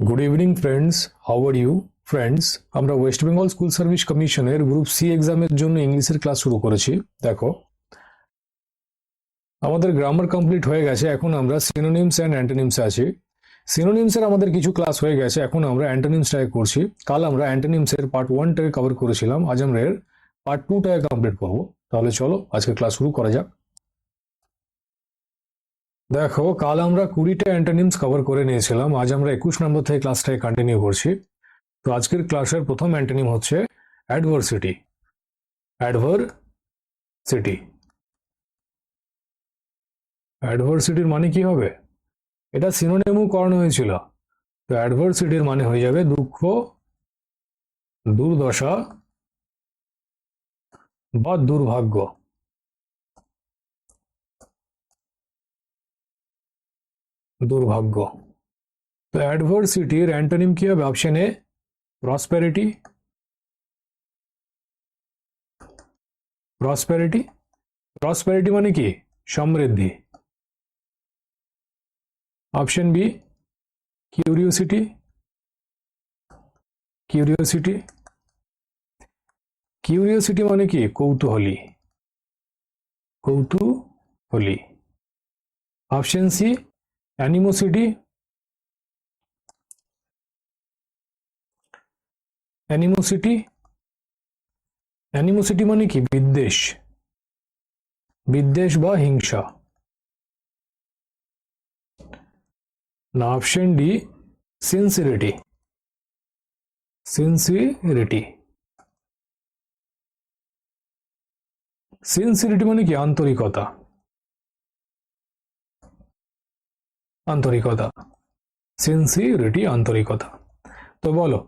Good evening friends, how are you friends. আমরা West Bengal school service কমিশনের group C এক্সামের জন্য ইংলিশের ক্লাস শুরু করেছি। দেখো, আমাদের গ্রামার কমপ্লিট হয়ে গেছে, এখন আমরা সিনোনিমস এন্ড অ্যান্টোনিমসে আছি। সিনোনিমসের আমাদের কিছু ক্লাস হয়ে গেছে, এখন আমরা অ্যান্টোনিমসটাকে করছি। কাল আমরা অ্যান্টোনিমসের পার্ট 1টাকে কভার করেছিলাম, আজ আমরা এর পার্ট 2টাকে কমপ্লিট করব। তাহলে চলো আজকে ক্লাস শুরু করা যাক। দেখো, কাল আমরা 20টা অ্যান্টোনিমস কভার করে নিয়েছিলাম, আজ আমরা 21 নম্বর থেকে ক্লাসটাকে কন্টিনিউ করছি। তো আজকের ক্লাসের প্রথম অ্যান্টোনিম হচ্ছে অ্যাডভার্সিটি। অ্যাডভার্সিটি অ্যাডভার্সিটির মানে কি হবে? এটা সিনোনিমও করানো হয়েছিল। তো অ্যাডভার্সিটির মানে হয়ে যাবে দুঃখ, দুর্দশা বা দুর্ভাগ্য। দুর্ভাগ্য। তো অ্যাডভার্সিটির অ্যান্টোনিম কি হবে? Option A prosperity. Prosperity prosperity মানে কি? সমৃদ্ধি। Option B curiosity. Curiosity curiosity মানে কি? কৌতূহলী। কৌতূহলী। Option C animosity. Animosity animosity মানে কি? বিদ্বেষ। বিদ্বেষ বা হিংসা। না, অপশন ডি সিনসিরিটি। সিনসিরিটি সিনসিরিটি মানে কি? আন্তরিকতা। আন্তরিকতা। সিনসিরিটি আন্তরিকতা। তো বলো,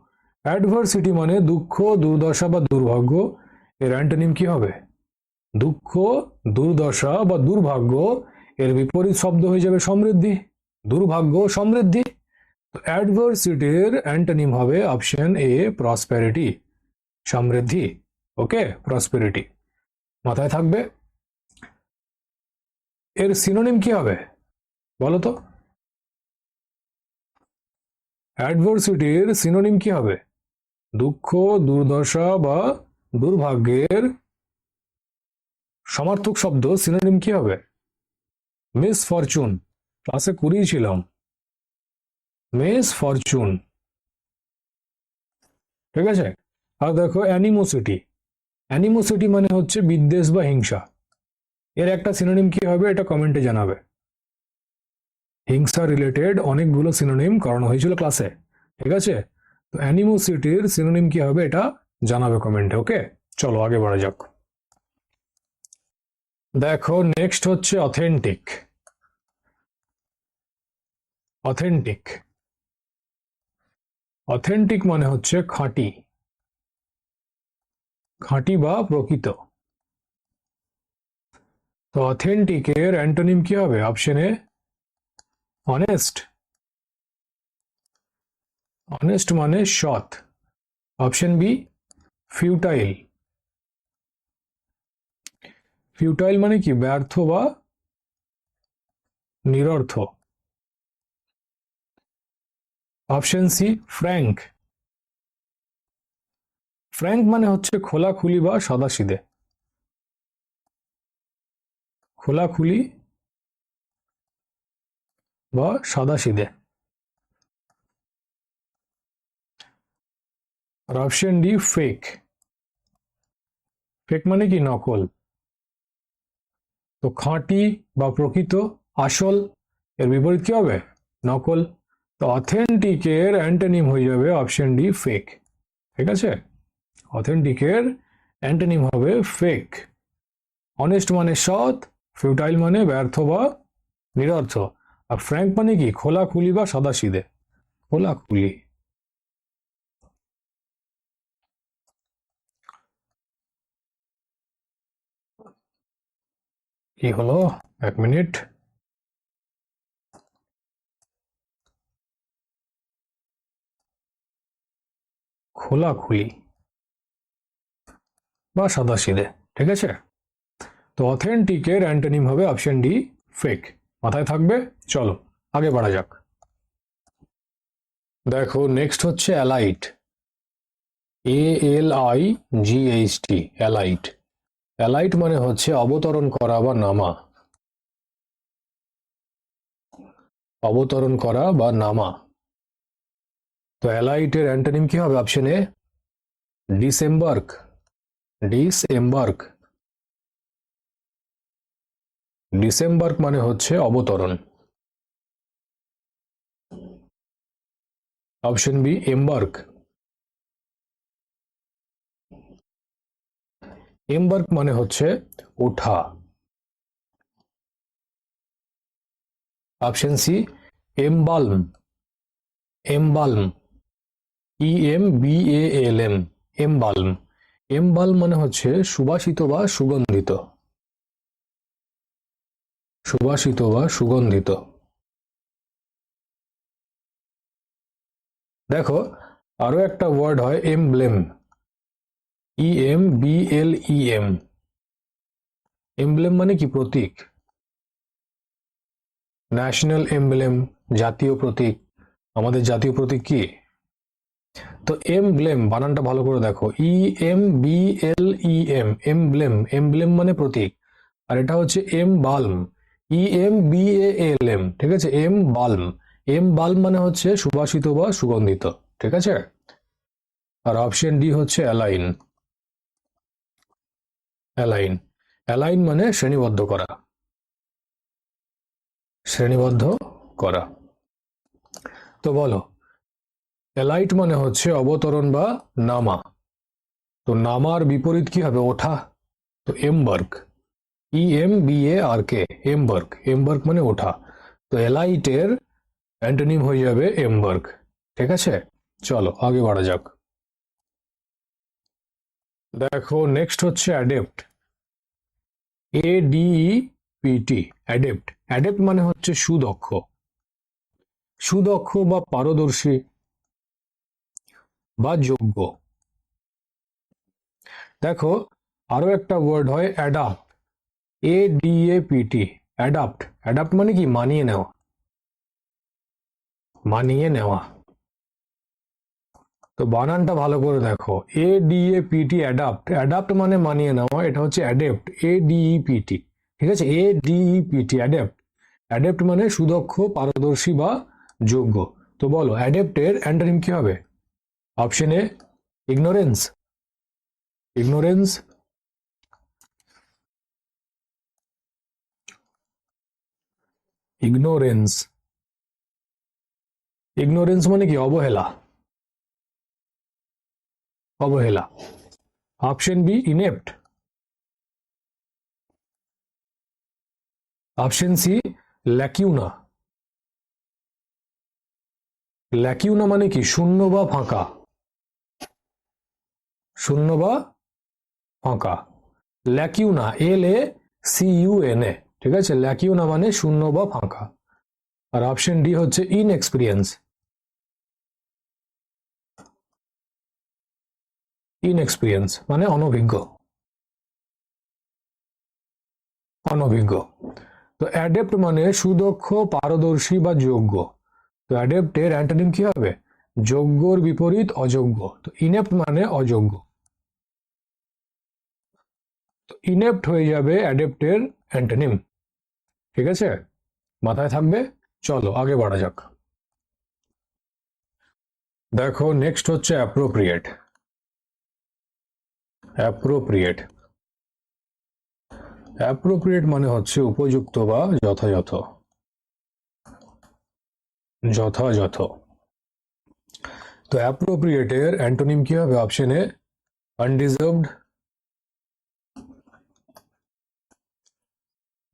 অ্যাডভার্সিটি মানে দুঃখ, দুর্দশা বা দুর্ভাগ্য, এর অ্যান্টোনিম কি হবে? দুঃখ, দুর্দশা বা দুর্ভাগ্য, এর বিপরীত শব্দ হয়ে যাবে সমৃদ্ধি। দুর্ভাগ্য, সমৃদ্ধি। তো অ্যাডভার্সিটির অ্যান্টোনিম হবে option A prosperity, Samriddhi. Okay, prosperity মাথায় থাকবে। এর সিনোনিম কি হবে বলো তো? অ্যাডভার্সিটির সিনোনিম কি হবে? দুঃখ, দুর্দশা বা দুর্ভাগ্যের সমার্থক শব্দ সিনোনিম কি হবে? মিসফরচুন। ক্লাসে করিয়েছিলাম মিসফরচুন। ঠিক আছে। আর দেখো, অ্যানিমোসিটি। অ্যানিমোসিটি মানে হচ্ছে বিদ্বেষ বা হিংসা। এর একটা সিনোনিম কি হবে এটা কমেন্টে জানাবে। হিংসা রিলেটেড অনেকগুলো সিনোনিম করানো হয়েছিল ক্লাসে, ঠিক আছে। তো অ্যানিমোসিটির সিনোনিম কি হবে এটা জানাবে কমেন্টে। ওকে, চলো আগে বাড়া যাক। দেখো, নেক্সট হচ্ছে অথেন্টিক। অথেন্টিক অথেন্টিক মানে হচ্ছে খাঁটি। খাঁটি বা প্রকৃত। তো অথেন্টিকের অ্যান্টোনিম কি হবে? অপশন এ অনেস্ট। অনেস্ট মানে সৎ। Option B futile. ফিউটাইল মানে কি? ব্যর্থ বা নিরর্থ। Option C frank. ফ্র্যাঙ্ক মানে হচ্ছে খোলাখুলি বা সাদাসিধে। খোলাখুলি বা সাদাসিধে। আর অপশন ডি ফেক। ফেক মানে কি? নকল। তো খাঁটি বা প্রকৃত, আসল, এর বিপরীত কি হবে? নকল। তো অথেন্টিকের অ্যান্টোনিম হয়ে যাবে অপশন ডি ফেক। ঠিক আছে, অথেন্টিকের অ্যান্টোনিম হবে ফেক। অনেস্ট মানে সৎ, ফিউটাইল মানে ব্যর্থ বা নিরর্থ, আর ফ্র্যাঙ্ক মানে কি? খোলাখুলি বা সাদাসিধে। খোলাখুলি। কি হলো? এক মিনিট। খোলাখুলি বা সাদাসিধে, ঠিক আছে। তো অথেন্টিকের অ্যান্টোনিম হবে অপশন ডি ফেক। মাথায় থাকবে। চলো আগে বাড়া যাক। দেখো নেক্সট হচ্ছে অ্যালাইট, ALIGHT, অ্যালাইট। অ্যালাইট মানে হচ্ছে অবতরণ করা বা নামা, অবতরণ করা বা নামা। তো অ্যালাইটের অ্যান্টোনিম কি হবে? অপশন এ ডিসএম্বার্ক, ডিসএম্বার্ক। ডিসএম্বার্ক মানে হচ্ছে অবতরণ। অপশন বি এম্বার্ক, এম্বার্ক মানে হচ্ছে ওঠা। Option C embalm, embalm, EMBALM, embalm. Embalm মানে হচ্ছে সুবাসিত বা সুগন্ধিত, সুবাসিত বা সুগন্ধিত। দেখো আরো একটা ওয়ার্ড হয় এমব্লেম, EMBLEM। এমব্লেম মানে কি? প্রতীক। ন্যাশনাল এমব্লেম, জাতীয় প্রতীক। আমাদের জাতীয় প্রতীক কি? তো এমব্লেম বানানটা ভালো করে দেখো, EMBLEM, এমব্লেম। এমব্লেম মানে প্রতীক, আর এটা হচ্ছে এমবাল্ম, EMBALM। ঠিক আছে, এমবাল্ম। এমবাল্ম মানে হচ্ছে সুবাসিত বা সুগন্ধিত। ঠিক আছে, আর অপশন ডি হচ্ছে অ্যালাইন, অ্যালাইন। অ্যালাইন মানে শ্রেণীবদ্ধ করা, শ্রেণীবদ্ধ করা। তো বলো, অ্যালাইট মানে হচ্ছে অবতরণ বা নামা। তো নামার বিপরীত কি হবে? ওঠা। তো এমবার্ক, EMBARK, এমবার্ক। এমবার্ক মানে ওঠা। তো অ্যালাইটের অ্যান্টোনিম হয়ে যাবে এমবার্ক। ঠিক আছে, চলো আগে বাড়া যাক। দেখো নেক্সট হচ্ছে অ্যাডেপ্ট, ADEPT, অ্যাডেপ্ট। অ্যাডেপ্ট মানে হচ্ছে সুদক্ষ, সুদক্ষ বা পারদর্শী বা যোগ্য। দেখো আরো একটা ওয়ার্ড হয় অ্যাডাপ্ট, ADAPT, অ্যাডাপ্ট। অ্যাডাপ্ট মানে কি? মানিয়ে নেওয়া, মানিয়ে নেওয়া। তো বানানটা ভালো করে দেখো, ADAPT, অ্যাডাপ্ট। অ্যাডাপ্ট মানে মানিয়ে নেওয়া, এটা হচ্ছে অ্যাডেপ্ট, ADEPT। ঠিক আছে, ADEPT, অ্যাডেপ্ট। অ্যাডেপ্ট মানে সুদক্ষ, পারদর্শী বা যোগ্য। তো বলো অ্যাডেপ্টের অ্যান্টোনিম কি হবে? Option A ignorance, ignorance. Ignorance, ignorance মানে কি? অবহেলা, অবহেলা। Option B inept, option C lacuna. Lacuna মানে কি? শূন্য বা ফাঁকা, শূন্য বা ফাঁকা। ল্যাকিউনা, LACUNA। ঠিক আছে, ল্যাকিউনা মানে শূন্য বা ফাঁকা। আর অপশন ডি হচ্ছে ইনএক্সপিরিয়েন্স, ইনএক্সপিরিয়েন্স মানে অনভিজ্ঞ, অনভিজ্ঞ। তো অ্যাডেপ্ট মানে সুদক্ষ, পারদর্শী বা যোগ্য। তো অ্যাডেপ্টের অ্যান্টোনিম কি হবে? যোগ্যর বিপরীত অযোগ্য। তো ইনেপ্ট মানে অযোগ্য। তো ইনেপ্ট হয়ে যাবে অ্যাডেপ্টের অ্যান্টোনিম। ঠিক আছে, মাথায় থাকবে। চলো আগে বাড়া যাক। দেখো নেক্সট হচ্ছে অ্যাপ্রোপ্রিয়েট, অ্যাপ্রোপ্রিয়েট। অ্যাপ্রোপ্রিয়েট মানে হচ্ছে উপযুক্ত বা যথাযথ, যথাযথ। তো অ্যাপ্রোপ্রিয়েটের অ্যান্টোনিম কি হবে? Option A undeserved,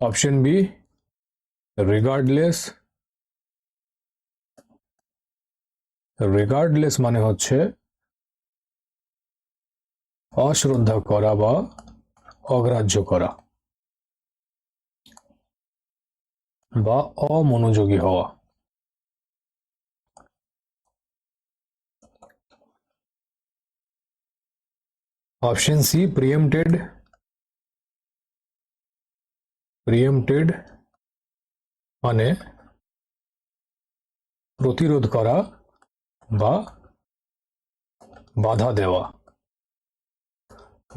option B regardless. Regardless মানে হচ্ছে অশ্রদ্ধা করা বা অগ্রাহ্য করা বা অমনোযোগী হওয়া। অপশন সি প্রিএমটেড, প্রিএমটেড মানে প্রতিরোধ করা বা বাধা দেওয়া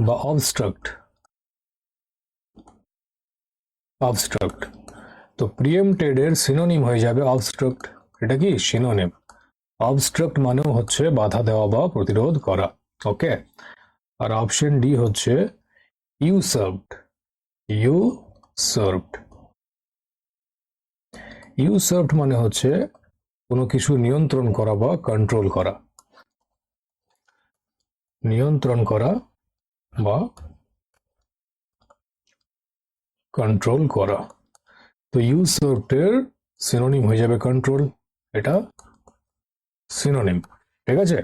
বা অবস্ট্রাক্ট। অবস্ট্রাক্ট, তো প্রিএমটেড এর সিনোনিম হয়ে যাবে অবস্ট্রাক্ট। এটা কি সিনোনিম? অবস্ট্রাক্ট মানেও হচ্ছে বাধা দেওয়া বা প্রতিরোধ করা। ওকে, আর অপশন ডি হচ্ছে ইউসার্ভড। ইউসার্ভড, ইউসার্ভড মানে হচ্ছে কোনো কিছু নিয়ন্ত্রণ করা বা কন্ট্রোল করা। নিয়ন্ত্রণ করা বা কন্ট্রোল করা। তো ইউসার্ভড এর সিনোনিম হয়ে যাবে কন্ট্রোল। এটা সিনোনিম, ঠিক আছে?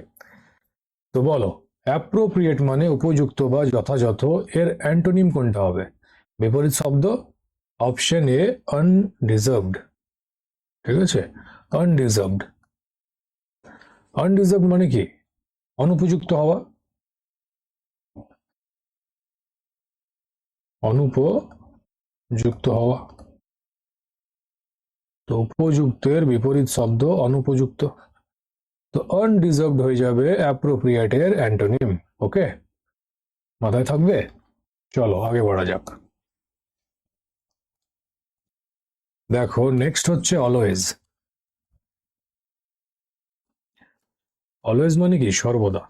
তো বলো, অ্যাপ্রোপ্রিয়েট মানে উপযুক্ত বা যথাযথ, এর অ্যান্টোনিম কোনটা হবে? বিপরীত শব্দ, অপশন এ আনডিজার্ভড। ঠিক আছে, আনডিজার্ভড। আনডিজার্ভড মানে কি? অনুপযুক্ত হওয়া। অনুপযুক্ত হওয়া। তো উপযুক্তের বিপরীত শব্দ অনুপযুক্ত। তো আনডিজার্ভড হয়ে যাবে অ্যাপ্রোপ্রিয়েট এর অ্যান্টোনিম। ওকে, মাথায় থাকবে? চলো আগে বাড়া যাক। দেখো, নেক্সট হচ্ছে অলওয়েজ। অলওয়েজ মানে কি? সর্বদা।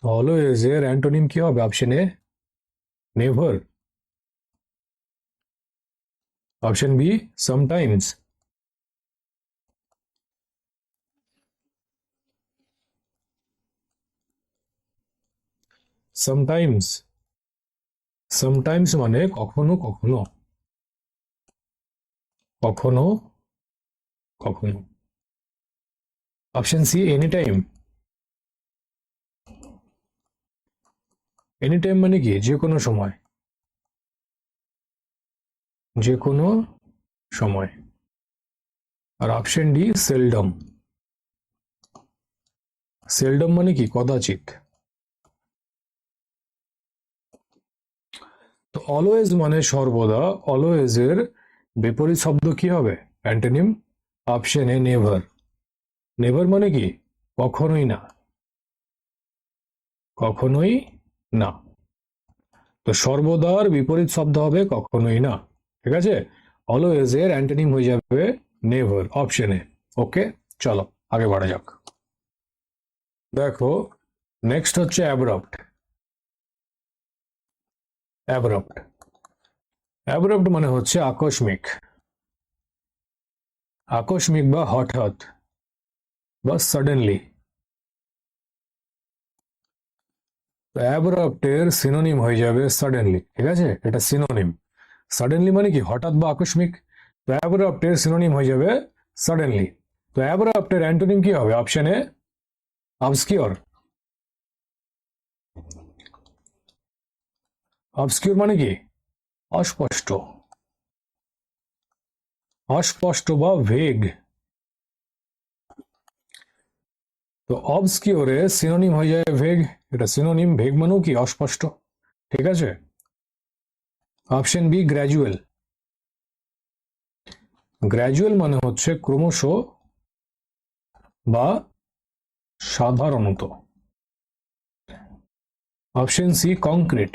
অলওয়েজ এর অ্যান্টোনিম কি হবে? Option A never. Option B sometimes. Sometimes, sometimes মানে কখনো কখনো। কখনো কখনো। Option C any time. Any time মানে কি? যে কোনো সময়। যে কোনো সময়। আর অপশন ডি সেলডম। সেলডম মানে কি? কদাচিৎ। তো অলওয়েজ মানে সর্বদা। অলওয়েজ এর বিপরীত শব্দ কি হবে? Antonym, option A never. Never মানে কি? কখনোই না। কখনোই না। তো সর্বদার বিপরীত শব্দ হবে কখনোই না। ঠিক আছে, অলওয়েজ এর অ্যান্টোনিম হয়ে যাবে নেভার, অপশন এ। ওকে, চলো আগে বাড়া যাক। দেখো, নেক্সট হচ্ছে অ্যাব্রাপ্ট। অ্যাব্রাপ্ট, অ্যাব্রাপ্ট মানে হচ্ছে আকস্মিক। আকস্মিক বা হঠাৎ বা সাডেনলি। অ্যাব্রাপ্ট এর সিনোনিম হয়ে যাবে সাডেনলি। ঠিক আছে, এটা সিনোনিম। সাডেনলি মানে কি? হঠাৎ বা আকস্মিক। তো অ্যাব্রাপ্ট এর সিনোনিম হয়ে যাবে সাডেনলি। তো অ্যাব্রাপ্ট এর অ্যান্টোনিম কি হবে? অপশন এ অবস্কিওর। অবস্কিওর মানে কি? অস্পষ্ট। অস্পষ্ট বা ভেগ। তো অবস্কিওরে সিনোনিম হয়ে যায় ভেগ। এটা সিনোনিম। ভেগ মানেও কি? অস্পষ্ট। ঠিক আছে, অপশন বি গ্র্যাজুয়াল। গ্র্যাজুয়াল মানে হচ্ছে ক্রমশ বা সাধারণত। Option see concrete.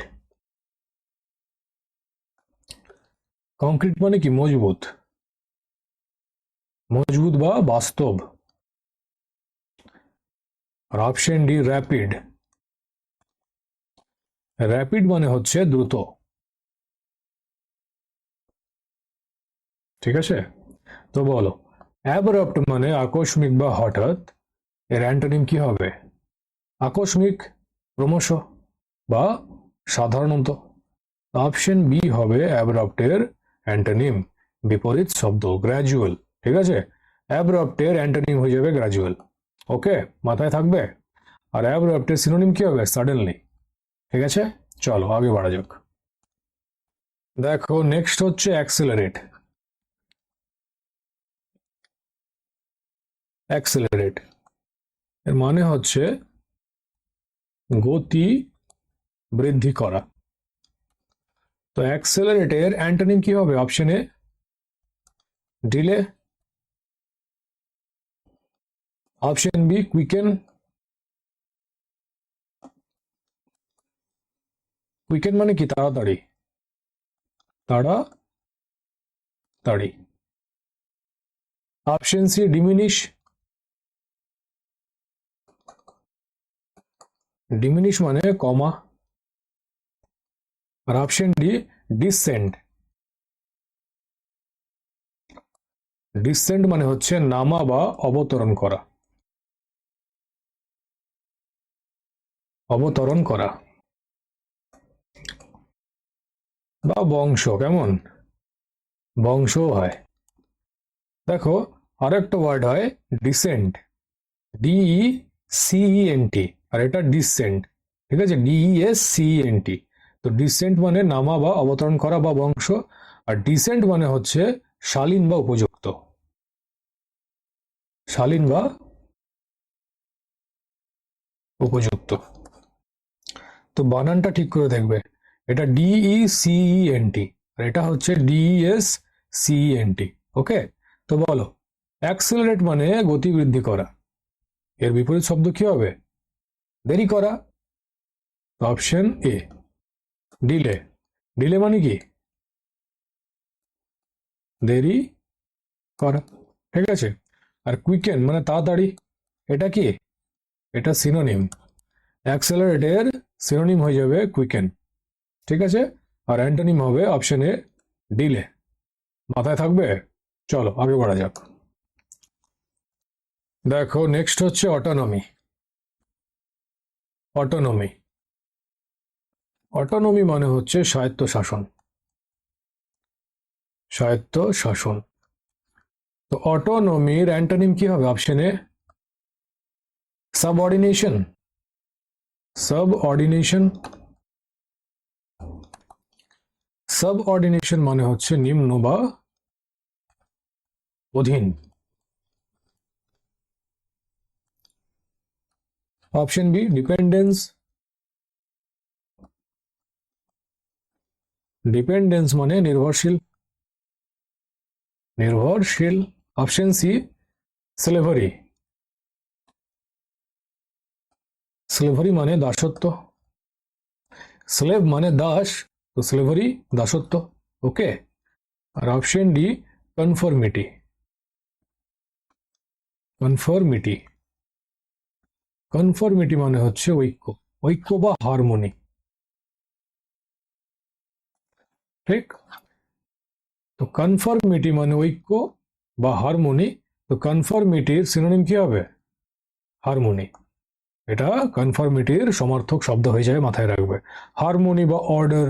কংক্রিট মানে কি? মজবুত। মজবুত বা বাস্তব। আর অপশন ডি র্যাপিড। র্যাপিড মানে হচ্ছে দ্রুত। ঠিক আছে, তো বলো, অ্যাবরাপ্ট মানে আকস্মিক বা হঠাৎ, এর অ্যান্টোনিম কি হবে? আকস্মিক, ক্রমশ বা সাধারণত। অপশন বি হবে অ্যাবরাপ্টের অ্যান্টোনিম, বিপরীত শব্দ গ্র্যাজুয়াল। ঠিক আছে, অ্যাবরাপ্টের অ্যান্টোনিম হয়ে যাবে গ্র্যাজুয়াল। ওকে, মাথায় থাকবে। আর অ্যাবরাপ্টের সিনোনিম কি হবে? সাডেনলি। ঠিক আছে, চলো আগে বাড়া যাক। দেখো, নেক্সট হচ্ছে অ্যাক্সেলারেট। অ্যাক্সেলারেট এর মানে হচ্ছে গতি বৃদ্ধি করা। তো অ্যাক্সেলারেটের অ্যান্টোনিম কি হবে? Option A delay. Option B quicken. Quicken মানে কি? তাড়াতাড়ি, তাড়াতাড়ি। Option C diminish. ডিমিনিশ মানে কমা। আর অপশন ডি ডিসেন্ট। ডিসেন্ট মানে হচ্ছে নামা বা অবতরণ করা, অবতরণ করা বা বংশ, কেমন বংশ হয়। দেখো আরেকটা ওয়ার্ড হয় ডিসেন্ট, ডিই সিইএনটি, আর এটা ডিসেন্ট, ঠিক আছে, ডিইএস সিইএনটি। তো ডিসেন্ট মানে নামা বা অবতরণ করা বা বংশ, আর ডিসেন্ট মানে হচ্ছে শালীন বা উপযুক্ত, শালীন বা উপযুক্ত। তো বানানটা ঠিক করে দেখবে, এটা ডিই সিইএনটি আর এটা হচ্ছে ডিইএস সিইএনটি। ওকে, তো বলো অ্যাক্সেলারেট মানে গতি বৃদ্ধি করা, এর বিপরীত শব্দ কি হবে? দেরি করা। Option A delay. ডিলে মানে কি? দেরি করা, ঠিক আছে। আর কুইকেন মানে তাড়াতাড়ি, এটা কি? এটা সিনোনিম। অ্যাক্সেলারেটের সিনোনিম হয়ে যাবে কুইকেন, ঠিক আছে। আর অ্যান্টোনিম হবে অপশন এ ডিলে। মাথায় থাকবে? চলো আগে বাড়া যাক। দেখো নেক্সট হচ্ছে অটোনমি। অটোনমি, অটোনমি মানে হচ্ছে স্বায়ত্ত শাসন, স্বায়ত্ত শাসন। তো অটোনমির অ্যান্টোনিম কি হবে? অপশন এ সাবঅর্ডিনেশন। সাবঅর্ডিনেশন, সাবঅর্ডিনেশন মানে হচ্ছে নিম্ন বা অধীন। Option B dependence. ডিপেন্ডেন্স মানে নির্ভরশীল, নির্ভরশীল। Option C slavery. স্লেভারি মানে দাসত্ব, স্লেভ মানে দাস, তো স্লেভারি দাসত্ব। ওকে। আর option D conformity. Conformity, conformity মানে হচ্ছে ঐক্য, ঐক্য বা হারমোনি, ঠিক। তো কনফর্মিটি মানে ঐক্য বা হারমোনি। তো কনফর্মিটির সিনোনিম কি হবে? হারমোনি। এটা কনফর্মিটির সমার্থক শব্দ হয়ে যায়, মাথায় রাখবে। হারমোনি বা অর্ডার।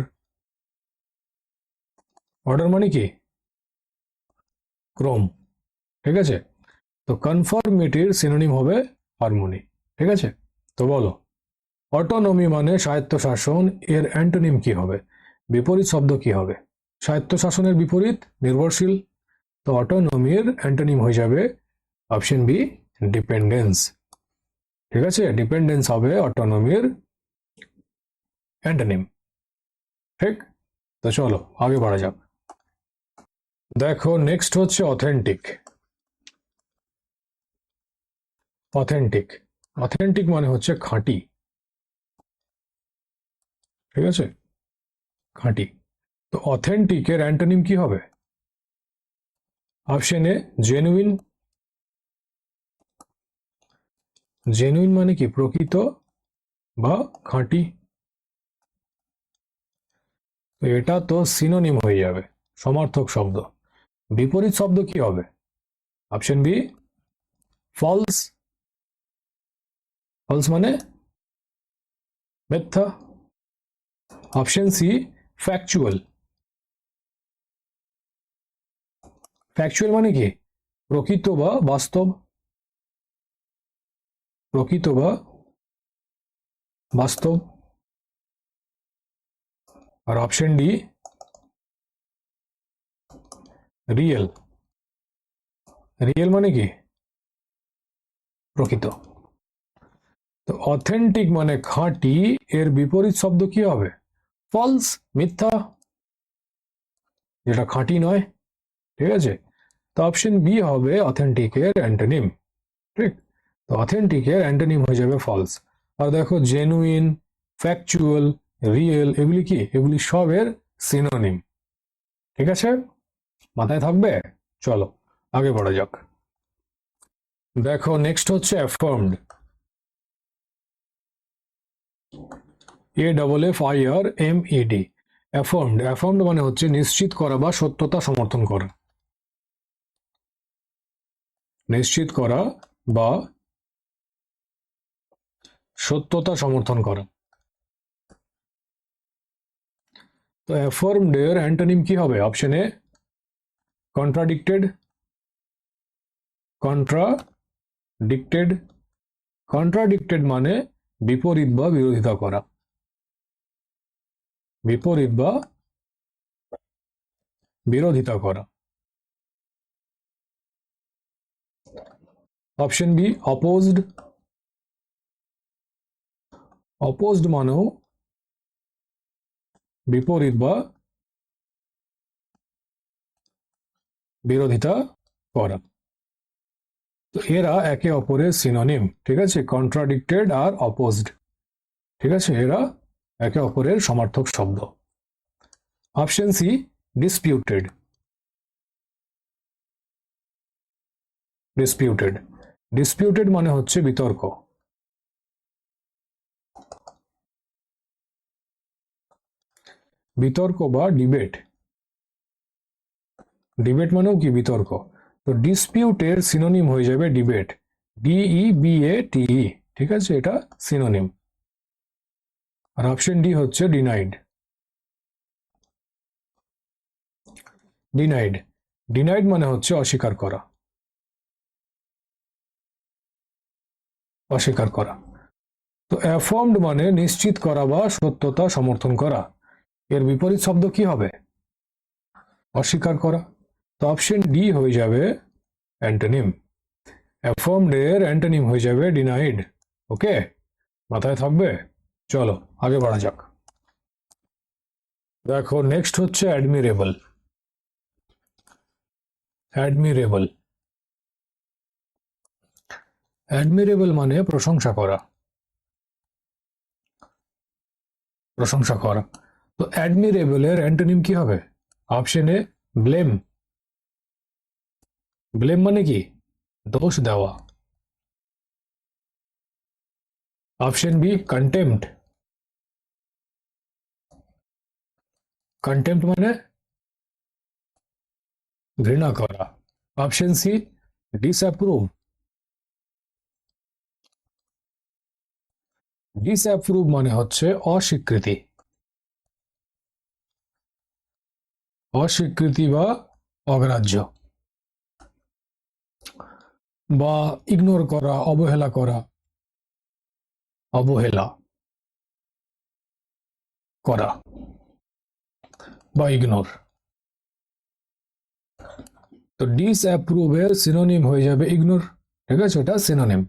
অর্ডার মানে কি? ক্রম, ঠিক আছে। তো কনফর্মিটির সিনোনিম হবে হারমোনি, ঠিক আছে। তো বলো অটোনমি মানে স্বায়ত্তশাসন, এর অ্যান্টোনিম কি হবে? বিপরীত শব্দ কি হবে? স্বায়ত্তশাসনের বিপরীত নির্ভরশীল। তো অটোনমির অ্যান্টোনিম হয়ে যাবে অপশন বি ডিপেন্ডেন্স, ঠিক আছে। ডিপেন্ডেন্স হবে অটোনমির অ্যান্টোনিম, ঠিক। তো চলো আগে বাড়া যাক। দেখো নেক্সট হচ্ছে অথেন্টিক। অথেন্টিক, অথেন্টিক মানে হচ্ছে খাঁটি, ঠিক আছে, খাঁটি। তো অথেন্টিকের অ্যান্টোনিম কি হবে? Option a genuine. জেনুইন মানে কি? প্রকৃত বা খাঁটি। তো এটা তো সিনোনিম হয়ে যাবে, সমার্থক শব্দ। বিপরীত শব্দ কি হবে? Option B false. ফলস মানে মিথ্যা। Option C factual. ফ্যাকচুয়াল মানে কি? প্রকৃত বা বাস্তব, প্রকৃত বা বাস্তব। আর অপশন ডি রিয়েল। রিয়েল মানে কি? প্রকৃত। তো অথেন্টিক মানে খাঁটি, এর বিপরীত শব্দ কি হবে? ফলস, মিথ্যা, যেটা খাঁটি নয়, ঠিক আছে। তো অপশন বি হবে অথেন্টিকের অ্যান্টোনিম, ঠিক। তো অথেন্টিকের অ্যান্টোনিম হয়ে যাবে ফলস। আর দেখো জেনুইন, ফ্যাকচুয়াল, রিয়েল, এগুলি কি? এগুলি সবের সিনোনিম। ঠিক আছে, মাথায় থাকবে। চলো আগে বড় যাক। দেখো নেক্সট হচ্ছে অ্যাফার্মড। AFFIRMED। অ্যাফার্মড মানে হচ্ছে নিশ্চিত করা বা সত্যতা সমর্থন করা। নিশ্চিত করা বা সত্যতা সমর্থন করা। তো অ্যাফার্মড এর অ্যান্টোনিম কি হবে? Option A contradicted, contradicted. Contradicted মানে বিপরীত বা বিরোধিতা করা। বিপরীত বা বিরোধিতা করা। Option B opposed. অপোজড মানেও বিপরীত বা বিরোধিতা করা। তো এরা একে অপরের সিনোনিম। ঠিক আছে, কন্ট্রাডিক্টেড আর অপোজড। ঠিক আছে, এরা একে অপরের সমার্থক শব্দ। Option C disputed. Disputed. Disputed মানে হচ্ছে বিতর্ক। বিতর্ক বা ডিবেট। ডিবেট মানেও কি? বিতর্ক। তো ডিসপিউটের সিনোনিম হয়ে যাবে ডিবেট। DEBATE। ঠিক আছে, এটা সিনোনিম। আর অপশন ডি হচ্ছে ডিনাইড। ডিনাইড। ডিনাইড মানে হচ্ছে অস্বীকার করা। অস্বীকার করা। তো অ্যাফার্মড মানে নিশ্চিত করা বা সত্যতা সমর্থন করা। এর বিপরীত শব্দ কি হবে? অস্বীকার করা। তো অপশন ডি হয়ে যাবে অ্যান্টোনিম। অ্যাফার্মড এর অ্যান্টোনিম হয়ে যাবে ডিনাইড। ওকে, মাথায় থাকবে। চলো আগে বাড়া যাক। দেখো নেক্সট হচ্ছে অ্যাডমিরেবল। অ্যাডমিরেবল। অ্যাডমিরেবল মানে প্রশংসা করা। প্রশংসা করা। তো অ্যাডমিরেবল এর অ্যান্টোনিম কি হবে? অপশন এ ব্লেম। ব্লেম মানে কি? দোষ দেওয়া। Option B contempt. কন্টেম্পট মানে ঘৃণা করা। Option C disapprove. ডিসঅ্যাপ্রুভ মানে হচ্ছে অস্বীকৃতি। অস্বীকৃতি বা অগ্রাহ্য বা ইগনোর করা, অবহেলা করা। অবহেলা করা বা ইগনোর। তো ডিসঅ্যাপ্রুভের সিনোনিম হয়ে যাবে ইগনোর। ঠিক আছে, এটা সিনোনিম।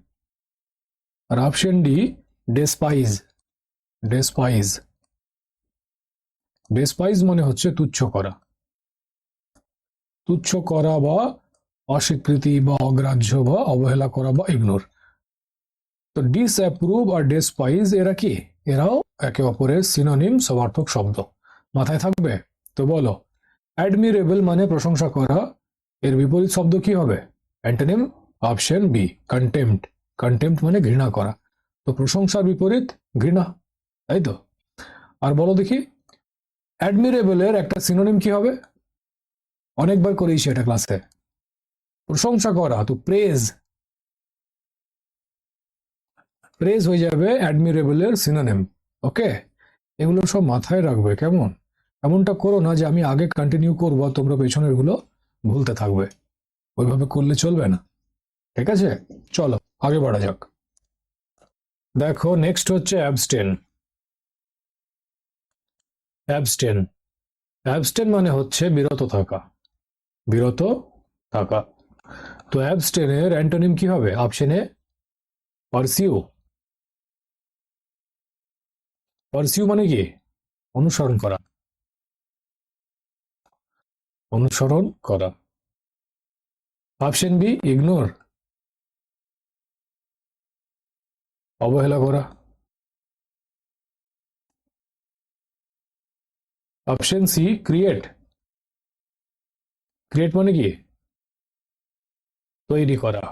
আর অপশন ডি ডেসপাইজ। ডেসপাইজ। ডেসপাইজ মানে হচ্ছে তুচ্ছ করা। তুচ্ছ করা বা অস্বীকৃতি বা অগ্রাহ্য বা অবহেলা করা বা ইগনোর। তো ডিসঅ্যাপ্রুভ আর ডেসপাইজ এরা কি? এরাও একে অপরের সিনোনিম, সমার্থক শব্দ। মাথায় থাকবে। তো বলো, অ্যাডমিরেবল মানে প্রশংসা করা, এর বিপরীত শব্দ কি হবে? Antonym option B contempt. Contempt মানে ঘৃণা করা। তো প্রশংসার বিপরীত ঘৃণা, তাই তো? আর বলো দেখি, অ্যাডমিরেবলের একটা সিনোনিম কি হবে? অনেকবার করেছি এটা ক্লাসে। প্রশংসা করা, তো প্রেজ। প্রেজ হয়ে যাবে অ্যাডমিরেবলের সিনোনিম। ওকে, এগুলো সব মাথায় রাখবে, কেমন? এমনটা করো না যে আমি আগে কন্টিনিউ করবো তোমরা পেছনের গুলো ভুলতে থাকবে। ওইভাবে করলে চলবে না। ঠিক আছে, চলো আগে বাড়া যাক। দেখো নেক্সট হচ্ছে অ্যাবস্টেন। অ্যাবস্টেন। অ্যাবস্টেন মানে হচ্ছে বিরত থাকা। বিরত থাকা। তো অ্যাবস্টেনের অ্যান্টোনিম কি হবে? অপশন এ পারসিউ। পারসিউ মানে কি? অনুসরণ করা। অনুসরণ করা। Option B ignore. অবহেলা করা। অপশন সি ক্রিয়েট, ক্রিয়েট মানে কি তৈরি করা।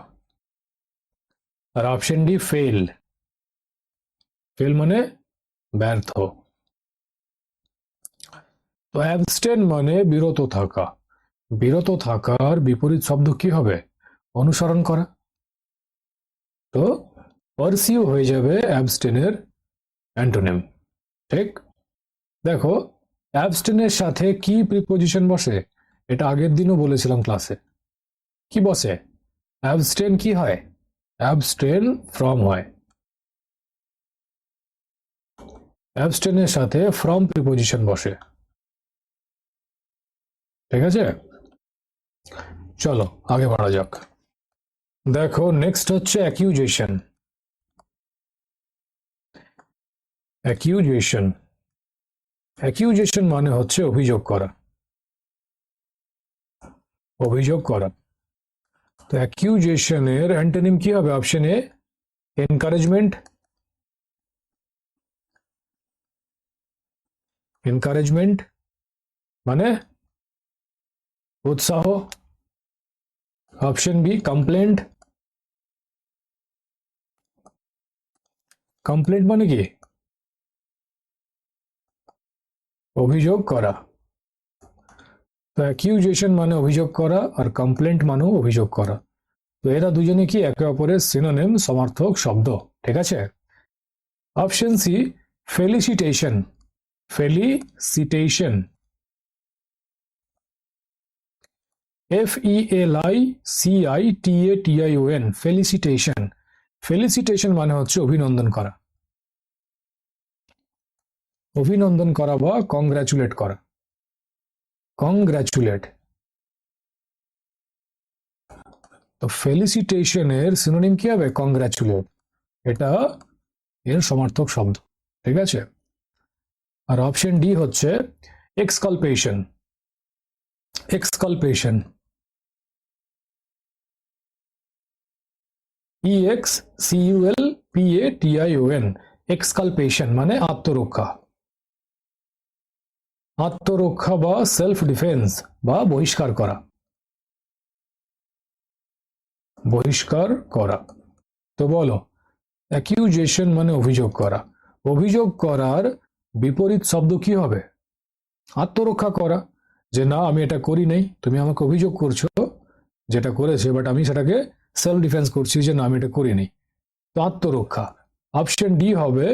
আর অপশন ডি ফেল, ফেল মানে ব্যর্থ। তো অ্যাবস্টেন মানে বিরত থাকা, বিরত থাকার বিপরীত শব্দ কি হবে? অনুসরণ করা। তো পারসিউ হয়ে যাবে অ্যাবস্টেনের অ্যান্টোনিম, ঠিক? দেখো অ্যাবস্টেনের সাথে কি প্রিপোজিশন বসে, এটা আগের দিনও বলেছিলাম ক্লাসে। কি বসে? অ্যাবস্টেন কি হয়? অ্যাবস্টেন ফ্রম হয়। অ্যাবস্টেনের সাথে ফ্রম প্রিপোজিশন বসে, ঠিক আছে? চলো আগে বাড়া যাক। দেখো নেক্সট হচ্ছে অ্যাকিউজেশন। অ্যাকিউজেশন, অ্যাকিউজেশন মানে হচ্ছে অভিযোগ করা, অভিযোগ করা। তো অ্যাকিউজেশনের অ্যান্টোনিম কি হবে? অপশন এ এনকারেজমেন্ট, এনকারেজমেন্ট মানে উৎসাহ। অপশন বি কমপ্লেন্ট, কমপ্লেন্ট মানে কি অভিযোগ করা। তো অ্যাকিউজেশন মানে অভিযোগ করা আর কমপ্লেন্ট মানেও অভিযোগ করা। তো এরা দুজনে কি একে অপরের সিনোনিম, সমার্থক শব্দ, ঠিক আছে? Option C felicitation, felicitation, FELICITATION, felicitation. Felicitation মানে হচ্ছে অভিনন্দন করা, অভিনন্দন করা বা কংগ্রাচুলেট করা, কংগ্রাচুলেট। তো ফেলিসিটেশনের সিনোনিম কি হবে? কংগ্রাচুলেট, এটা এর সমার্থক শব্দ, ঠিক আছে? আর অপশন ডি হচ্ছে এক্সকালপেশন, এক্সকালপেশন, EXCULPATION, এক্সকালপেশন মানে আত্মরক্ষা, আত্মরক্ষা বা সেলফ ডিফেন্স বা বহিষ্কার করা, বহিষ্কার করা। তো বলো অ্যাকিউজেশন মানে অভিযোগ করা, অভিযোগ করার বিপরীত শব্দ কি হবে? আত্মরক্ষা করা, যে না আমি এটা করি নাই, তুমি আমাকে অভিযোগ করছো যেটা করেছে, বাট আমি সেটাকে সেলফ ডিফেন্স করছি যে না আমি এটা করিনি। তো আত্মরক্ষা। অপশন ডি হবে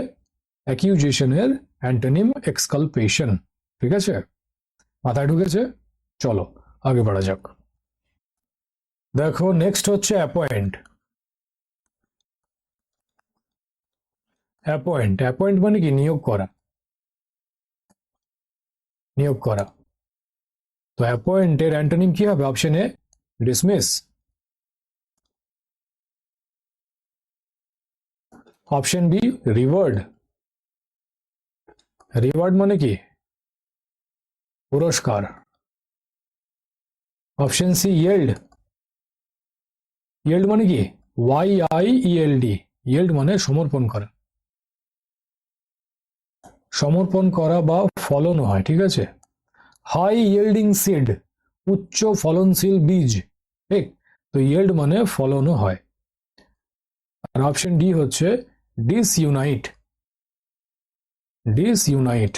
অ্যাকিউজেশনের অ্যান্টোনিম এক্সকালপেশন, ঠিক আছে? মাথায় ঢুকেছে? চলো আগে বাড়া যাক। দেখো নেক্সট হচ্ছে অ্যাপয়েন্ট। অ্যাপয়েন্ট, অ্যাপয়েন্ট মানে কি নিয়োগ করা, নিয়োগ করা। তো অ্যাপয়েন্টের অ্যান্টোনিম কি হবে? Option A dismiss, option B reward, reward মানে কি পুরস্কার। অপশন সি ইয়েল্ড, ইয়েল্ড মানে কি YIELD, ইয়েল্ড মানে সমর্পণ করা, সমর্পণ করা বা ফলন হয়, ঠিক আছে? হাই ইয়েল্ডিং সিড, উচ্চ ফলনশীল বীজ, ঠিক? তো ইয়েল্ড মানে ফলনও হয়। আর অপশন ডি হচ্ছে ডিসইউনাইট, ডিসইউনাইট,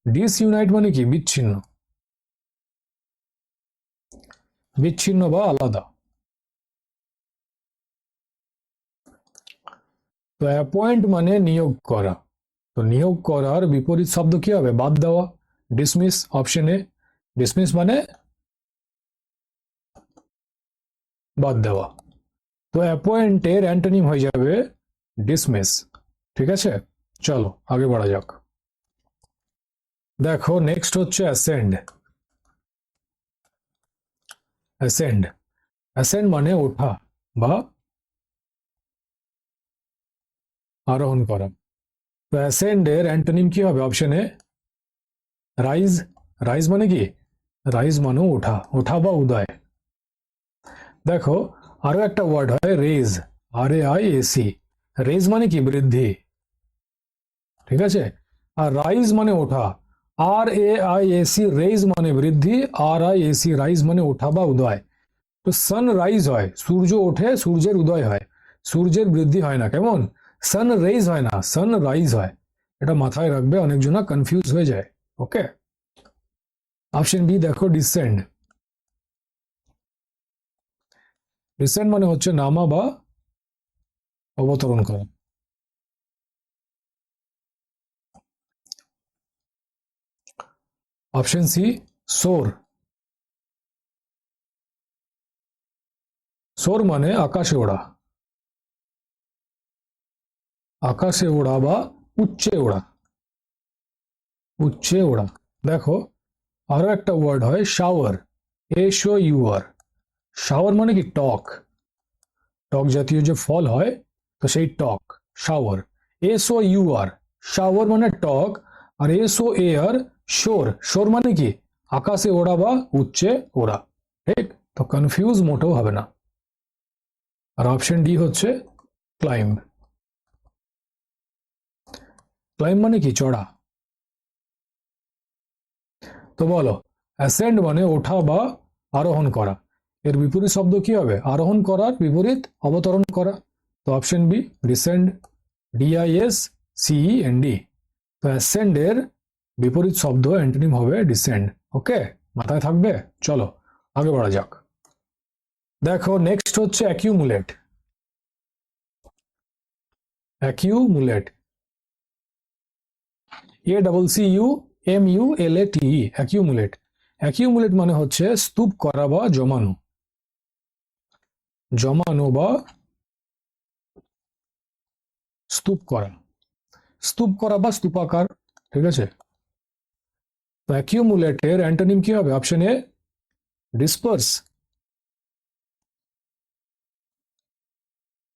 ডিসইউনাইট মানে কি বিচ্ছিন্ন, বিচ্ছিন্ন বা আলাদা। তো অ্যাপয়েন্ট মানে নিয়োগ করা, তো নিয়োগ করার বিপরীত শব্দ কি হবে? বাদ দেওয়া, ডিসমিস। অপশন এ ডিসমিস মানে বাদ দেওয়া। তো অ্যাপয়েন্টের অ্যান্টোনিম হয়ে যাবে ডিসমিস, ঠিক আছে? চলো আগে বাড়া যাক। দেখো নেক্সট হচ্ছে অ্যাসেন্ড। অ্যাসেন্ড, অ্যাসেন্ড মানে ওঠা বা আরোহণ করা। তো অ্যাসেন্ডের অ্যান্টোনিম কি হবে? অপশন এ রাইজ, রাইজ মানে কি রাইজ মানে ওঠা, ওঠা বা উদয়। দেখো আরো একটা ওয়ার্ড হয় রেজ, RAISE, রেজ মানে কি বৃদ্ধি, ঠিক আছে, আর রাইজ মানে ওঠা। RAISE রেজ মানে বৃদ্ধি, RISE রাইজ মানে ওঠা বা উদয়। তো সান রাইজ হয়, সূর্য ওঠে, সূর্যের উদয় হয়, সূর্যের বৃদ্ধি হয় না, কেমন, সান রেজ হয় না, সান রাইজ হয়। এটা মাথায় রাখবে, অনেকজনা কনফিউজ হয়ে যায়। ওকে, অপশন বি দেখো, ডিসেন্ড। ডিসেন্ড মানে হচ্ছে নামা বা অবতরণ করা। অপশন সি, সোর। সোর মানে আকাশে ওড়া, আকাশে ওড়া বা উচ্চে ওড়া, উচ্চে ওড়া। দেখো, আরো একটা ওয়ার্ড হয় শাওয়ার, SOUR। শাওয়ার মানে কি টক, টক জাতীয় যে ফল হয়, তো সেই টক, শাওয়ার। SOUR, শাওয়ার মানে টক, আর SOAR শোর, শোর মানে কি আকাশে ওড়া বা উচ্চে ওড়া। ঠিক, তো কনফিউজ মোটেও হবে না। আর অপশন ডি হচ্ছে ক্লাইম্ব। ক্লাইম্ব মানে কি চড়া। তো বলো, অ্যাসেন্ড মানে ওঠা বা আরোহণ করা, এর বিপরীত শব্দ কি হবে, আরোহণ করার বিপরীত অবতরণ করা। তো অপশন বি ডিসেন্ড, DISCEND। তো অ্যাসেন্ড এর বিপরীত শব্দ অ্যান্টোনিম হবে ডিসেন্ড। ওকে, মাথায় থাকবে। চলো আগে বাড়া যাক। দেখো, নেক্সট হচ্ছে accumulate. Accumulate, ACCUMULATE, accumulate. Accumulate মানে হচ্ছে স্তূপ করা বা জমানো, জমানো বা স্তূপ করা, স্তূপ করা বা স্তূপাকার, ঠিক আছে। তো অ্যাকিউমুলেটের অ্যান্টোনিম কি হবে, অপশন এ ডিসপার্স।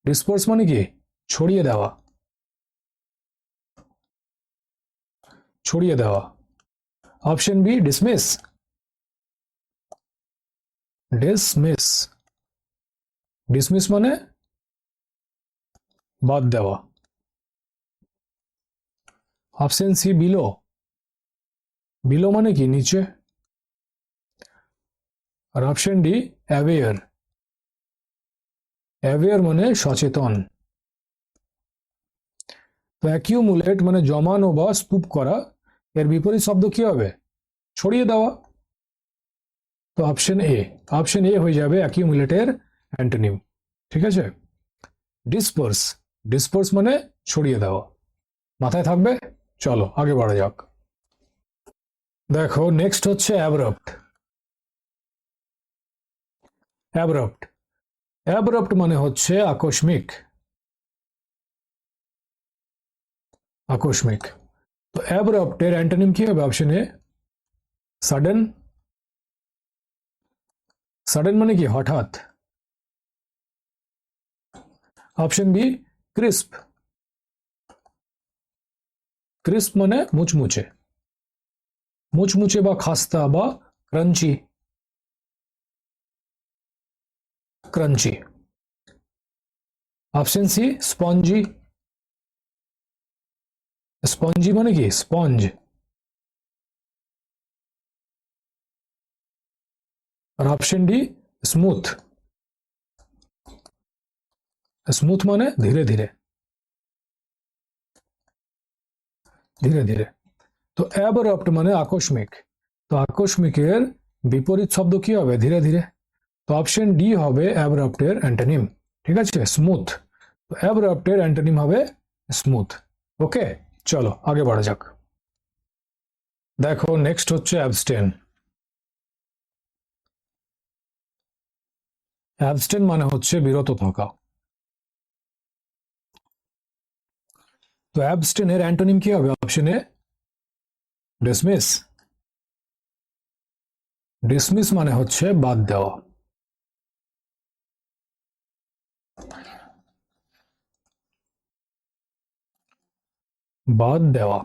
ডিসপার্স মানে কি ছড়িয়ে দেওয়া, ছড়িয়ে দেওয়া। Option B dismiss, dismiss, dismiss মানে বাদ দেওয়া। অপশন সি বিলো, বিলো মানে কি নিচে। আর অপশন ডি অ্যাওয়্যার, অ্যাওয়্যার মানে সচেতন। তো অ্যাকিউমুলেট মানে জমানো বা স্তূপ করা, এর বিপরীত শব্দ কি হবে, ছড়িয়ে দেওয়া। তো অপশন এ, অপশন এ হয়ে যাবে অ্যাকিউমুলেটের অ্যান্টোনিম, ঠিক আছে। ডিসপার্স, ডিসপার্স মানে ছড়িয়ে দেওয়া, মাথায় থাকবে। চলো আগে বাড়া যাক। দেখো, নেক্সট হচ্ছে অ্যাব্রাপ্ট। অ্যাব্রাপ্ট, অ্যাব্রাপ্ট মানে হচ্ছে আকস্মিক, আকস্মিক। তো অ্যাব্রাপ্টের অ্যান্টোনিম কি হবে, অপশন এ সাডেন। সাডেন মানে কি হঠাৎ। অপশন বি ক্রিস্প, ক্রিস্প মানে মুচমুচে, মুচমুচে বা খাস্তা বা crunchy, crunchy. Option C spongy, spongy মানে কি স্পঞ্জ। আর অপশন ডি স্মুথ, স্মুথ মানে ধীরে ধীরে, ধীরে ধীরে। তো অ্যাবরপ্ট মানে আকস্মিক, তো আকস্মিকের বিপরীত শব্দ কি হবে, ধীরে ধীরে। তো অপশন ডি হবে অ্যাবরপ্টের অ্যান্টোনিম, ঠিক আছে, স্মুথ। তো অ্যাবরপ্টের অ্যান্টোনিম হবে স্মুথ। ওকে, চলো আগে বাড়া যাক। দেখো, নেক্সট হচ্ছে অ্যাবস্টেন। অ্যাবস্টেন মানে হচ্ছে বিরত থাকা। তো অ্যাবস্টেনের অ্যান্টোনিম কি হবে, অপশন এ ডিসমিস, ডিসমিস মানে হচ্ছে বাদ দেওয়া। বাদ দেওয়া।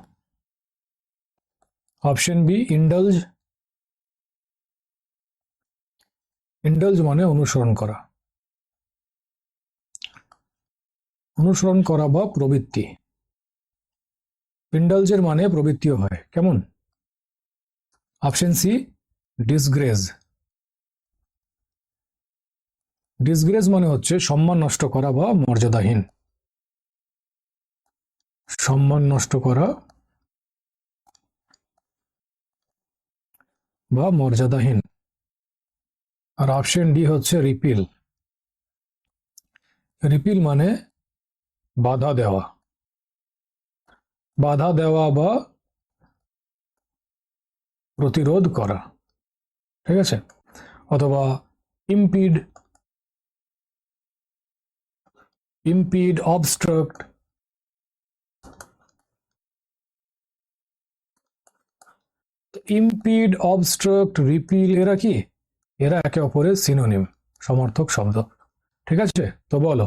অপশন বি ইন্ডালজ, ইন্ডালজ মানে অনুসরণ করা। অনুসরণ করা বা প্রবৃত্তি। ইন্ডালজের মানে প্রবৃত্তিও হয়, কেমন? Option C ডিসগ্রেজ। ডিসগ্রেজ মানে হচ্ছে সম্মান নষ্ট করা বা মর্যাদাহীন। সম্মান নষ্ট করা বা মর্যাদাহীন। আর অপশন ডি হচ্ছে রিপিল। রিপিল মানে বাধা দেওয়া। বাধা দেওয়া বা প্রতিরোধ করা, ঠিক আছে? অথবা impede, abstract. Impede, abstract, repeal এরা কি? এরা একে অপরের সিনোনিম, সমার্থক শব্দ, ঠিক আছে? তো বলো,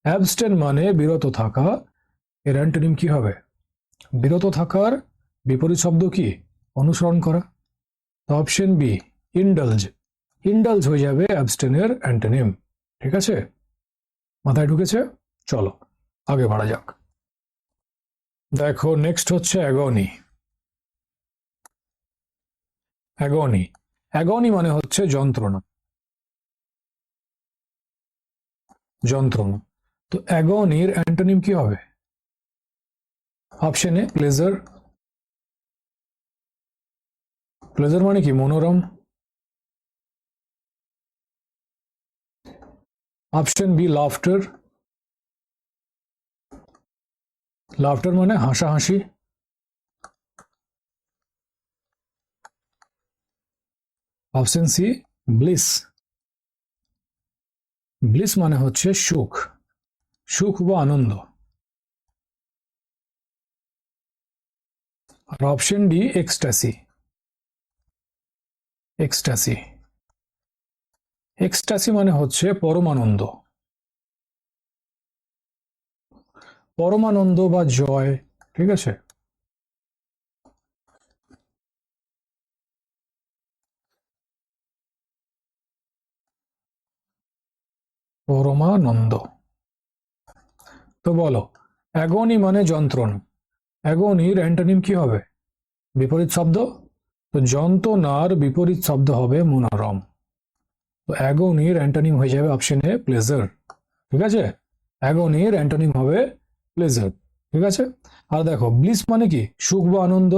অ্যাবস্টেন মানে বিরত থাকা, এর অ্যান্টোনিম কি হবে? বিরত থাকার বিপরীত শব্দ কি? অনুসরণ করা। তো অপশন বি ইন্ডালজ। ইন্ডালজ হয়ে যাবে অ্যাবস্টেনের অ্যান্টোনিম, ঠিক আছে? মাথায় ঢুকেছে? চলো আগে বাড়া যাক। দেখো নেক্সট হচ্ছে অ্যাগনি। অ্যাগনি, অ্যাগনি মানে হচ্ছে যন্ত্রণা। যন্ত্রণা। তো অ্যাগনির অ্যান্টোনিম কি হবে? Option a pleasure. প্লেজার মানে কি? মনোরম। Option B laughter. লাফটার মানে হাসাহাসি। Option C bliss. ব্লিস মানে হচ্ছে সুখ, সুখ বা আনন্দ। আর option D ecstasy. Ecstasy, ecstasy মানে হচ্ছে পরমানন্দ। পরমানন্দ বা জয়, ঠিক আছে? পরমানন্দ। তো বলো, অ্যাগনি মানে যন্ত্রণা, অ্যাগনির অ্যান্টোনিম কি হবে? বিপরীত শব্দ। তো যন্ত্রণার বিপরীত শব্দ হবে মনোরম। তো অ্যাগনির অ্যান্টোনিম হয়ে যাবে অপশন এ প্লেজার, ঠিক আছে? অ্যাগনির অ্যান্টোনিম হবে প্লেজার, ঠিক আছে? আর দেখো ব্লিস মানে কি? সুখ বা আনন্দ।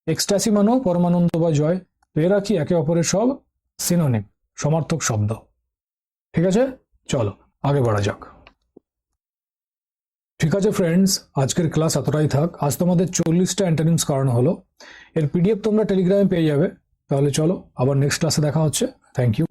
এক্সট্যাসি মানেও পরমানন্দ বা জয়। তো এরা কি? একে অপরের সব সিনোনিম, সমার্থক শব্দ, ঠিক আছে? চলো আগে বাড়া যাক। ঠিক আছে ফ্রেন্ডস, আজকের ক্লাস এতটাই থাক। আজ তোমাদের 40টা অ্যান্টোনিমস করানো হলো। এর পিডিএফ তোমরা টেলিগ্রামে পেয়ে যাবে। তাহলে চলো আবার নেক্সট ক্লাসে দেখা হচ্ছে। Thank you.